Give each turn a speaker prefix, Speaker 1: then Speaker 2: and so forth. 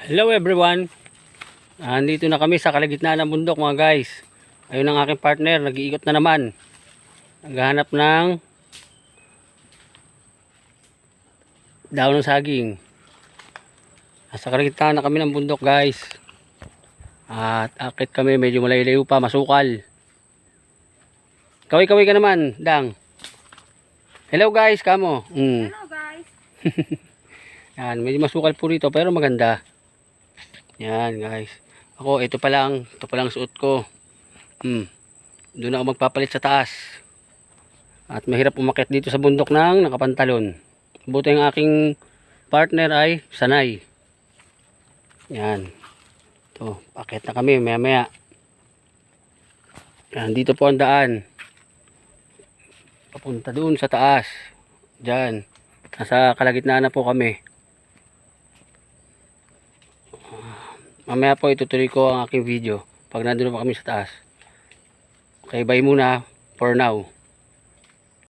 Speaker 1: Hello everyone. Andito na kami sa kalagitnaan ng bundok mga guys. Ayun ang aking partner, nag-iikot na naman. Naghahanap ng daon ng saging. Nasa kalagitnaan na kami ng bundok guys. At akit kami, medyo malayo-layo pa, masukal. Kaway-kaway ka naman, Dang. Hello guys, kamo.
Speaker 2: Hello guys.
Speaker 1: Yan, medyo masukal po rito pero maganda. Yan guys. Ako, ito pa lang suot ko. Doon ako magpapalit sa taas. At mahirap umakyat dito sa bundok ng nakapantalon. Buti ang aking partner ay sanay. Yan. Ito, pakyat na kami maya maya. Yan, dito po ang daan. Papunta doon sa taas. Diyan. Nasa kalagitnaan na po kami. Mamaya po itutuloy ko ang aking video pag nandun pa kami sa taas. Okay, bye muna for now.